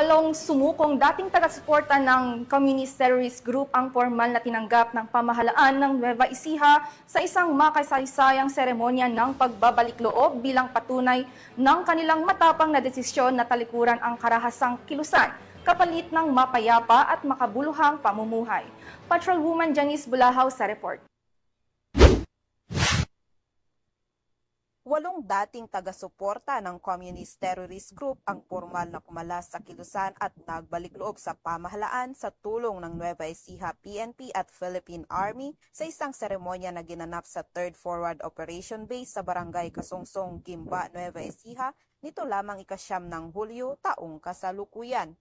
Walong sumukong dating taga-suporta ng Communist Terrorist Group ang formal na tinanggap ng pamahalaan ng Nueva Ecija sa isang makasaysayang seremonya ng pagbabalik loob bilang patunay ng kanilang matapang na desisyon na talikuran ang karahasang kilusan kapalit ng mapayapa at makabuluhang pamumuhay. Patrolwoman Janice Bulahaw sa report. 8 dating taga-suporta ng Communist Terrorist Group ang formal na kumalas sa kilusan at nagbalik loob sa pamahalaan sa tulong ng Nueva Ecija PNP at Philippine Army sa isang seremonya na ginanap sa 3rd Forward Operation Base sa Barangay Kasungsong, Gimba, Nueva Ecija nito lamang ika-9 ng Hulyo taong kasalukuyan.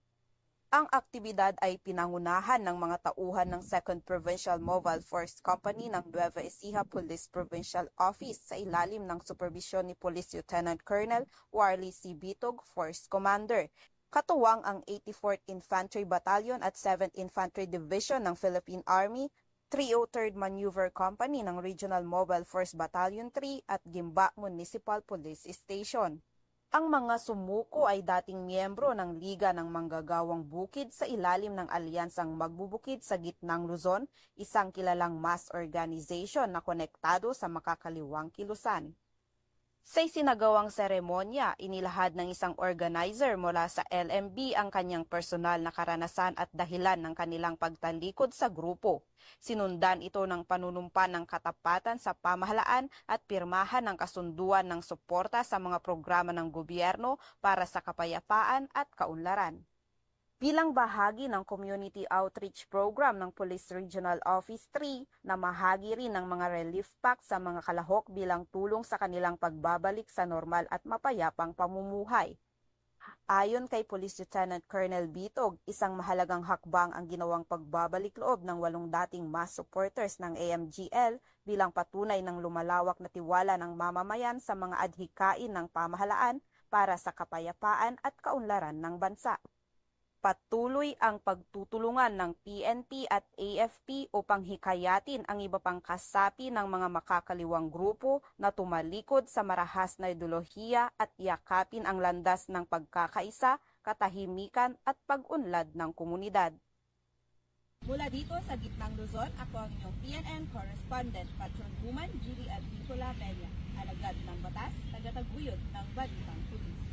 Ang aktibidad ay pinangunahan ng mga tauhan ng 2nd Provincial Mobile Force Company ng Nueva Ecija Police Provincial Office sa ilalim ng superbisyon ni Police Lieutenant Colonel Warley C. Bitog, Force Commander. Katuwang ang 84th Infantry Battalion at 7th Infantry Division ng Philippine Army, 303rd Maneuver Company ng Regional Mobile Force Battalion 3 at Gimba Municipal Police Station. Ang mga sumuko ay dating miyembro ng Liga ng Manggagawang Bukid sa ilalim ng Alyansang Magbubukid sa Gitnang Luzon, isang kilalang mass organization na konektado sa makakaliwang kilusan. Sa isinagawang seremonya, inilahad ng isang organizer mula sa LMB ang kanyang personal na karanasan at dahilan ng kanilang pagtalikod sa grupo. Sinundan ito ng panunumpa ng katapatan sa pamahalaan at pirmahan ng kasunduan ng suporta sa mga programa ng gobyerno para sa kapayapaan at kaunlaran. Bilang bahagi ng Community Outreach Program ng Police Regional Office 3, namahagi rin ng mga relief pack sa mga kalahok bilang tulong sa kanilang pagbabalik sa normal at mapayapang pamumuhay. Ayon kay Police Lieutenant Colonel Bitog, isang mahalagang hakbang ang ginawang pagbabalik loob ng 8 dating mass supporters ng AMGL bilang patunay ng lumalawak na tiwala ng mamamayan sa mga adhikain ng pamahalaan para sa kapayapaan at kaunlaran ng bansa. Patuloy ang pagtutulungan ng PNP at AFP upang hikayatin ang iba pang kasapi ng mga makakaliwang grupo na tumalikod sa marahas na ideolohiya at yakapin ang landas ng pagkakaisa, katahimikan at pag-unlad ng komunidad. Mula dito sa Gitnang Luzon, ako ang inyong PNN correspondent, Patrolwoman Julie Advicola Peña, alagad ng batas, tagataguyod ng Balitang Pulis.